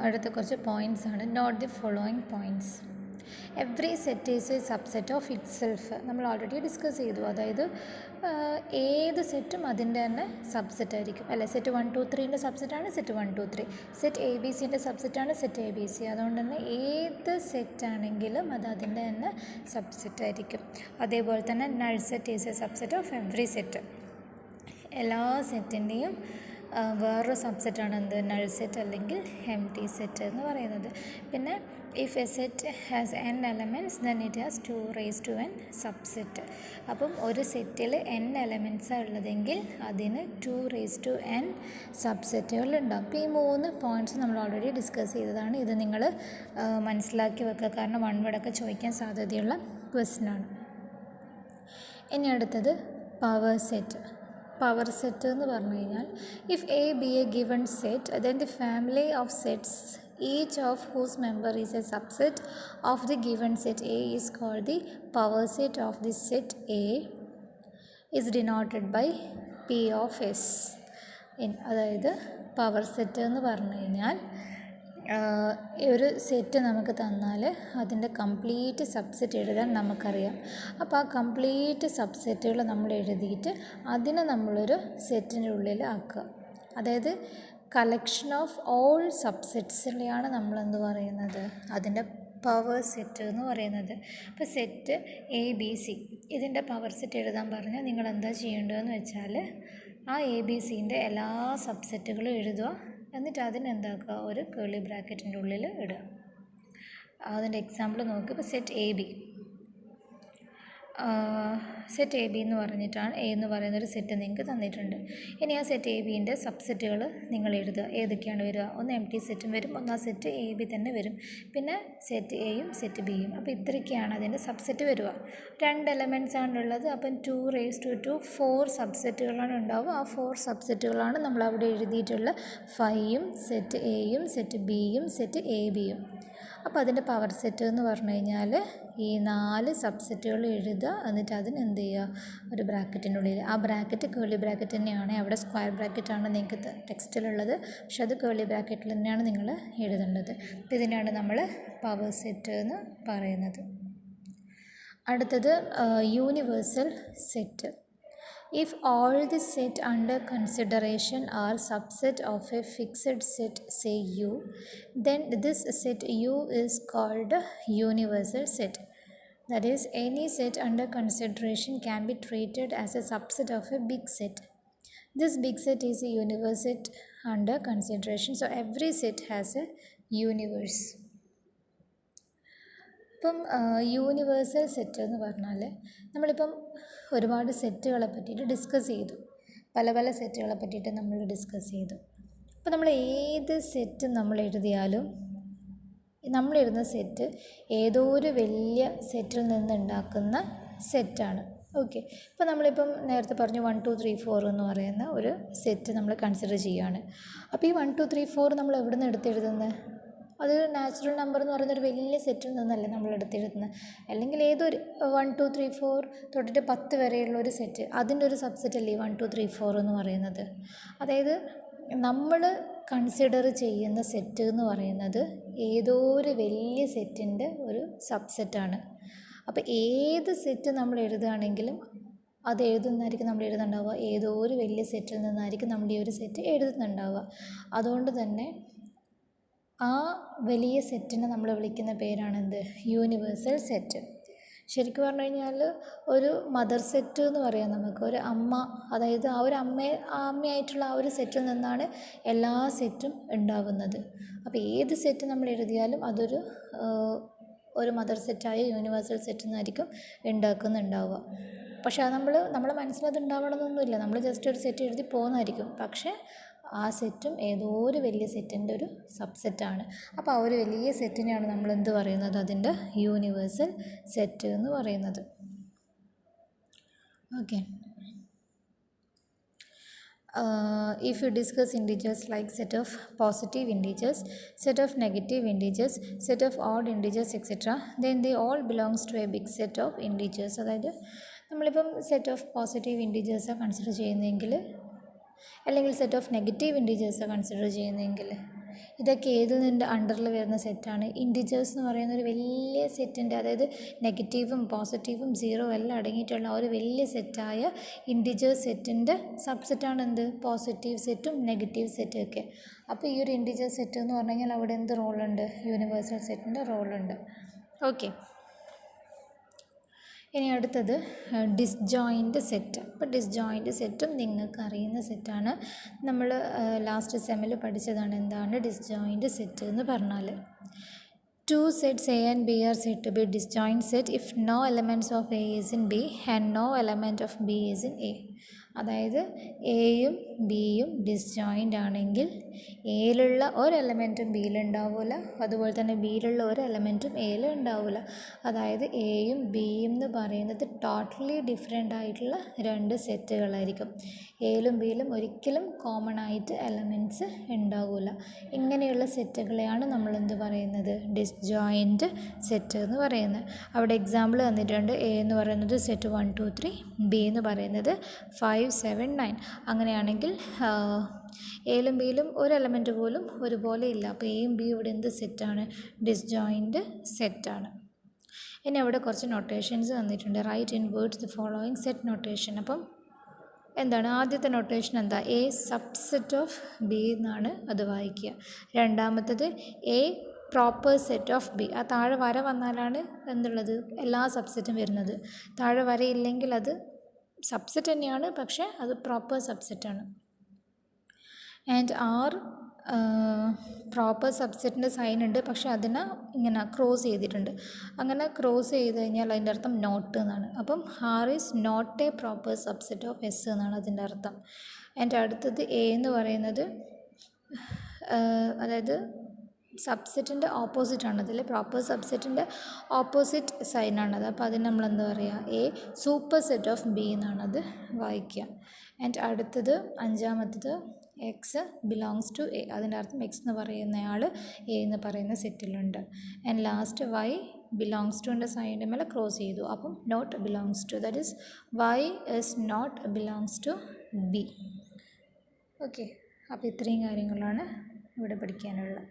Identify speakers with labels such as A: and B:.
A: അടുത്ത കുറച്ച് പോയിൻറ്റ്സ് ആണ്. Note the following points. Every set is a subset of itself. നമ്മൾ already discuss ചെയ്തു. അതായത് ഏത് സെറ്റും അതിൻ്റെ തന്നെ സബ്സെറ്റ് ആയിരിക്കും അല്ലേ. സെറ്റ് 1 2 3ൻ്റെ സബ്സെറ്റാണ് സെറ്റ് 1 2 3. സെറ്റ് എ ബി സിൻ്റെ സബ്സെറ്റാണ് സെറ്റ് എ ബി സി. അതുകൊണ്ട് തന്നെ ഏത് സെറ്റാണെങ്കിലും അത് അതിൻ്റെ തന്നെ സബ്സെറ്റ് ആയിരിക്കും. അതേപോലെ തന്നെ null set is a subset of every set. എല്ലാ സെറ്റിൻ്റെയും വേറൊരു സബ്സെറ്റാണ് എന്ത്, നൾ സെറ്റ് അല്ലെങ്കിൽ എം ടി സെറ്റ് എന്ന് പറയുന്നത്. പിന്നെ if A set has n elements then it has 2 raised to n subset. അപ്പം ഒരു സെറ്റിൽ n എലമെൻറ്റ്സാണ് ഉള്ളതെങ്കിൽ അതിന് 2 raised to n സബ്സെറ്റുകൾ ഉണ്ടാകും. അപ്പോൾ ഈ 3 പോയിൻറ്റ്സ് നമ്മൾ ഓൾറെഡി ഡിസ്കസ് ചെയ്തതാണ്. ഇത് നിങ്ങൾ മനസ്സിലാക്കി വെക്കുക, കാരണം 1 വേർഡൊക്കെ ചോദിക്കാൻ സാധ്യതയുള്ള ക്വസ്റ്റ്യനാണ്. ഇനി അടുത്തത് പവർ സെറ്റ്. പവർ സെറ്റ് എന്ന് പറഞ്ഞു കഴിഞ്ഞാൽ if A be a given set then the family of sets each of whose member is a subset of the given set A is called the power set of the set A is denoted by P of S. അതായത് power set എന്ന് പറഞ്ഞു കഴിഞ്ഞാൽ ഒരു set നമുക്ക് തന്നാൽ അതിൻ്റെ complete subset എഴുതാൻ നമുക്കറിയാം. അപ്പോൾ ആ കംപ്ലീറ്റ് സബ്സെറ്റുകൾ നമ്മൾ എഴുതിയിട്ട് അതിനെ നമ്മളൊരു സെറ്റിൻ്റെ ഉള്ളിൽ ആക്കുക. അതായത് കളക്ഷൻ ഓഫ് ഓൾ സബ്സെറ്റ്സിനെയാണ് നമ്മളെന്ത് പറയുന്നത്, അതിൻ്റെ പവർ സെറ്റ് എന്ന് പറയുന്നത്. ഇപ്പോൾ സെറ്റ് എ ബി സി ഇതിൻ്റെ പവർ സെറ്റ് എഴുതാൻ പറഞ്ഞാൽ നിങ്ങൾ എന്താ ചെയ്യേണ്ടതെന്ന് വെച്ചാൽ ആ എ ബി സിൻ്റെ എല്ലാ സബ്സെറ്റുകളും എഴുതുക. എന്നിട്ട് അതിനെന്താക്കുക, ഒരു കേളി ബ്രാക്കറ്റിൻ്റെ ഉള്ളിൽ ഇടുക. അതിൻ്റെ എക്സാമ്പിൾ നോക്കുക. ഇപ്പോൾ സെറ്റ് എ ബി എന്ന് പറഞ്ഞിട്ടാണ് എ എന്ന് പറയുന്നൊരു സെറ്റ് നിങ്ങൾക്ക് തന്നിട്ടുണ്ട്. ഇനി ആ സെറ്റ് എ ബീൻ്റെ സബ്സെറ്റുകൾ നിങ്ങൾ എഴുതുക. ഏതൊക്കെയാണ് വരിക, ഒന്ന് എം ടി സെറ്റും വരും, ഒന്ന് ആ സെറ്റ് എ ബി തന്നെ വരും, പിന്നെ സെറ്റ് എയും സെറ്റ് ബിയും. അപ്പോൾ ഇത്രയൊക്കെയാണ് അതിൻ്റെ സബ്സെറ്റ് വരിക. 2 എലമെൻറ്റ്സ് ആണുള്ളത്. അപ്പം 2 raised to 2 4 സബ്സെറ്റുകളാണ് ഉണ്ടാവുക. ആ 4 സബ്സെറ്റുകളാണ് നമ്മളവിടെ എഴുതിയിട്ടുള്ള 5യും സെറ്റ് എയും സെറ്റ് ബിയും സെറ്റ് എ ബിയും. അപ്പോൾ അതിൻ്റെ പവർ സെറ്റ് എന്ന് പറഞ്ഞു കഴിഞ്ഞാൽ ഈ 4 സബ്സെറ്റുകൾ എഴുതുക. എന്നിട്ട് അതിന് എന്ത് ചെയ്യുക, ഒരു ബ്രാക്കറ്റിൻ്റെ ഉള്ളിൽ. ആ ബ്രാക്കറ്റ് കേളി ബ്രാക്കറ്റ് തന്നെയാണ്. അവിടെ സ്ക്വയർ ബ്രാക്കറ്റാണ് നിങ്ങൾക്ക് ടെക്സ്റ്റിലുള്ളത്, പക്ഷെ അത് കേളി ബ്രാക്കറ്റിൽ തന്നെയാണ് നിങ്ങൾ എഴുതേണ്ടത്. അപ്പോൾ ഇതിനാണ് നമ്മൾ പവർ സെറ്റ് എന്ന് പറയുന്നത്. അടുത്തത് universal set. If all the set under consideration are subset of a fixed set, say U, then this set U is called a universal set. That is, any set under consideration can be treated as a subset of a big set. This big set is a universe set under consideration. So every set has a universe. ഇപ്പം universal set എന്ന് പറഞ്ഞാൽ നമ്മളിപ്പം ഒരുപാട് സെറ്റുകളെ പറ്റിയിട്ട് discuss ചെയ്തു. പല പല സെറ്റുകളെ പറ്റിയിട്ട് നമ്മൾ ഡിസ്കസ് ചെയ്തു. അപ്പോൾ നമ്മൾ ഏത് സെറ്റ് നമ്മൾ എഴുതിയാലും നമ്മളെഴുതുന്ന സെറ്റ് ഏതോ ഒരു വലിയ സെറ്റിൽ നിന്നുണ്ടാക്കുന്ന സെറ്റാണ്. ഓക്കെ. ഇപ്പോൾ നമ്മളിപ്പം നേരത്തെ പറഞ്ഞു 1 2 3 4 എന്ന് പറയുന്ന ഒരു സെറ്റ് നമ്മൾ കൺസിഡർ ചെയ്യുകയാണ്. അപ്പോൾ ഈ 1 2 3 4 നമ്മൾ എവിടെ നിന്ന് എടുത്തെഴുതുന്നത്? അത് നാച്ചുറൽ നമ്പർ എന്ന് പറയുന്നൊരു വലിയ സെറ്റിൽ നിന്നല്ലേ നമ്മൾ എടുത്തെഴുതുന്നത്. അല്ലെങ്കിൽ ഏതൊരു 1 2 3 4 തൊട്ടിട്ട് 10 വരെയുള്ള ഒരു സെറ്റ്, അതിൻ്റെ ഒരു സബ്സെറ്റ് അല്ലേ 1 2 3 4 എന്ന് പറയുന്നത്. അതായത് നമ്മൾ കൺസിഡർ ചെയ്യുന്ന സെറ്റ് എന്ന് പറയുന്നത് ഏതോ ഒരു വലിയ സെറ്റിൻ്റെ ഒരു സബ്സെറ്റാണ്. അപ്പോൾ ഏത് സെറ്റ് നമ്മൾ എഴുതുകയാണെങ്കിലും അത് എഴുതുന്നതായിരിക്കും നമ്മൾ എഴുതുന്നുണ്ടാവുക ഏതോ ഒരു വലിയ സെറ്റിൽ നിന്നായിരിക്കും നമ്മൾ ഈ ഒരു സെറ്റ് എഴുതുന്നുണ്ടാവുക. അതുകൊണ്ട് തന്നെ ആ വലിയ സെറ്റിനെ നമ്മൾ വിളിക്കുന്ന പേരാണെന്ത്, യൂണിവേഴ്സൽ സെറ്റ്. ശരിക്കും പറഞ്ഞു കഴിഞ്ഞാൽ ഒരു മദർ സെറ്റ് എന്ന് പറയാം നമുക്ക്. ഒരു അമ്മ, അതായത് ആ ഒരു അമ്മയായിട്ടുള്ള ആ ഒരു സെറ്റിൽ നിന്നാണ് എല്ലാ സെറ്റും ഉണ്ടാവുന്നത്. അപ്പോൾ ഏത് സെറ്റ് നമ്മൾ എഴുതിയാലും അതൊരു മദർ സെറ്റായ യൂണിവേഴ്സൽ സെറ്റ് എന്നായിരിക്കും ഉണ്ടാക്കുന്നുണ്ടാവുക. പക്ഷേ അത് നമ്മളെ മനസ്സിലത് ഉണ്ടാവണമെന്നൊന്നുമില്ല. നമ്മൾ ജസ്റ്റ് ഒരു സെറ്റ് എഴുതി പോകുന്നതായിരിക്കും. പക്ഷേ ആ സെറ്റും ഏതോ ഒരു വലിയ സെറ്റിൻ്റെ ഒരു സബ്സെറ്റാണ്. അപ്പോൾ ആ ഒരു വലിയ സെറ്റിനെയാണ് നമ്മൾ എന്ത് പറയുന്നത്, അതിൻ്റെ യൂണിവേഴ്സൽ സെറ്റ് എന്ന് പറയുന്നത്. Okay. If you discuss integers like set of positive integers, set of negative integers, set of odd integers, etc., then they all belongs to a big set of integers. അതായത് നമ്മളിപ്പം set of positive ഇൻറ്റീജേഴ്സാണ് consider ചെയ്യുന്നതെങ്കിൽ, അല്ലെങ്കിൽ set of negative ഇൻറ്റീജേഴ്സാണ് consider ചെയ്യുന്നതെങ്കിൽ ഇതൊക്കെ ഏതിൽ നിൻ്റെ അണ്ടറിൽ വരുന്ന സെറ്റാണ്? ഇൻറ്റിജേഴ്സ് എന്ന് പറയുന്ന ഒരു വലിയ സെറ്റിൻ്റെ, അതായത് നെഗറ്റീവും പോസിറ്റീവും സീറോ എല്ലാം അടങ്ങിയിട്ടുള്ള ഒരു വലിയ സെറ്റായ ഇൻറ്റിജേഴ്സ് സെറ്റിൻ്റെ സബ്സെറ്റാണ് എന്ത്? പോസിറ്റീവ് സെറ്റും നെഗറ്റീവ് സെറ്റും ഒക്കെ. അപ്പോൾ ഈ ഒരു ഇൻറ്റിജർ സെറ്റ് എന്ന് പറഞ്ഞു കഴിഞ്ഞാൽ അവിടെ എന്ത് റോളുണ്ട്? യൂണിവേഴ്സൽ സെറ്റിൻ്റെ റോളുണ്ട്. ഓക്കെ, ഇനി അടുത്തത് ഡിസ്ജോയിൻ്റ് സെറ്റ്. അപ്പോൾ ഡിസ്ജോയിൻ്റ് സെറ്റും നിങ്ങൾക്ക് അറിയുന്ന സെറ്റാണ്. നമ്മൾ ലാസ്റ്റ് സെമ്മിൽ പഠിച്ചതാണ് എന്താണ് ഡിസ്ജോയിൻ്റ് സെറ്റ് എന്ന് പറഞ്ഞാൽ. Two sets A and B are said to be disjoint set if no elements of A is in B and no element of B is in A. അതായത് എയും ബിയും ഡിസ്ജോയിൻ്റ് ആണെങ്കിൽ എയിലുള്ള ഒരു എലമെൻറ്റും ബിയിൽ ഉണ്ടാവില്ല, അതുപോലെ തന്നെ ബിയിലുള്ള ഒരു എലമെൻറ്റും എയിൽ ഉണ്ടാവില്ല. അതായത് എയും ബിയും എന്ന് പറയുന്നത് ടോട്ടലി ഡിഫറെൻ്റ് ആയിട്ടുള്ള രണ്ട് സെറ്റുകളായിരിക്കും. എയിലും ബിയിലും ഒരിക്കലും കോമൺ ആയിട്ട് എലമെൻറ്റ്സ് ഉണ്ടാവില്ല. ഇങ്ങനെയുള്ള സെറ്റുകളെയാണ് നമ്മൾ എന്ത് പറയുന്നത്? ഡിസ്ജോയിൻ്റ് സെറ്റ് എന്ന് പറയുന്നത്. അവിടെ എക്സാമ്പിൾ തന്നിട്ടുണ്ട്. എ എന്ന് പറയുന്നത് സെറ്റ് 1 2 3, ബി എന്ന് പറയുന്നത് 5 7 9. അങ്ങനെയാണെങ്കിൽ എയിലും ബിയിലും ഒരു എലമെൻറ്റ് പോലും ഒരുപോലെ ഇല്ല. അപ്പോൾ എയും ബിയും ഇവിടെ എന്ത് സെറ്റാണ്? ഡിസ്ജോയിൻ്റ് സെറ്റാണ്. ഇനി അവിടെ കുറച്ച് നൊട്ടേഷൻസ് തന്നിട്ടുണ്ട്. Write in words the following set notation. അപ്പം എന്താണ് ആദ്യത്തെ നൊട്ടേഷൻ? എന്താ? എ സബ്സെറ്റ് ഓഫ് ബി എന്നാണ് അത് വായിക്കുക. രണ്ടാമത്തത് A proper set of B. ആ താഴെ വര വന്നാലാണ് എന്തുള്ളത്? എല്ലാ സബ്സെറ്റും വരുന്നത്. താഴെ വരയില്ലെങ്കിൽ അത് സബ്സെറ്റ് തന്നെയാണ്, പക്ഷേ അത് പ്രോപ്പർ സബ്സെറ്റാണ്. ആൻഡ് ആർ പ്രോപ്പർ സബ്സെറ്റിൻ്റെ സൈൻ ഉണ്ട്, പക്ഷേ അതിനെ ഇങ്ങനെ ക്രോസ് ചെയ്തിട്ടുണ്ട്. അങ്ങനെ ക്രോസ് ചെയ്ത് കഴിഞ്ഞാൽ അതിൻ്റെ അർത്ഥം നോട്ട് എന്നാണ്. അപ്പം R is not a proper subset of S എന്നാണ് അതിൻ്റെ അർത്ഥം. ആൻഡ് അടുത്തത് എ എന്ന് പറയുന്നത് അതായത് സബ്സെറ്റിൻ്റെ ഓപ്പോസിറ്റാണ്. അതിൽ പ്രോപ്പർ സബ്സെറ്റിൻ്റെ ഓപ്പോസിറ്റ് സൈനാണത്. അപ്പോൾ അതിന് നമ്മൾ എന്താ പറയുക? A super set of B എന്നാണ് അത് വായിക്കുക. ആൻഡ് അടുത്തത് അഞ്ചാമത്തത് എക്സ് ബിലോങ്സ് ടു എ. അതിൻ്റെ അർത്ഥം എക്സ് എന്ന് പറയുന്നയാൾ എ എന്ന് പറയുന്ന സെറ്റിലുണ്ട്. ആൻഡ് ലാസ്റ്റ് വൈ ബിലോങ്സ് ടുൻ്റെ സൈഡിൻ്റെ മേലെ ക്രോസ് ചെയ്തു. അപ്പം not belongs to, that is Y is not belongs to B. Okay, അപ്പോൾ ഇത്രയും കാര്യങ്ങളാണ് ഇവിടെ പഠിക്കാനുള്ളത്.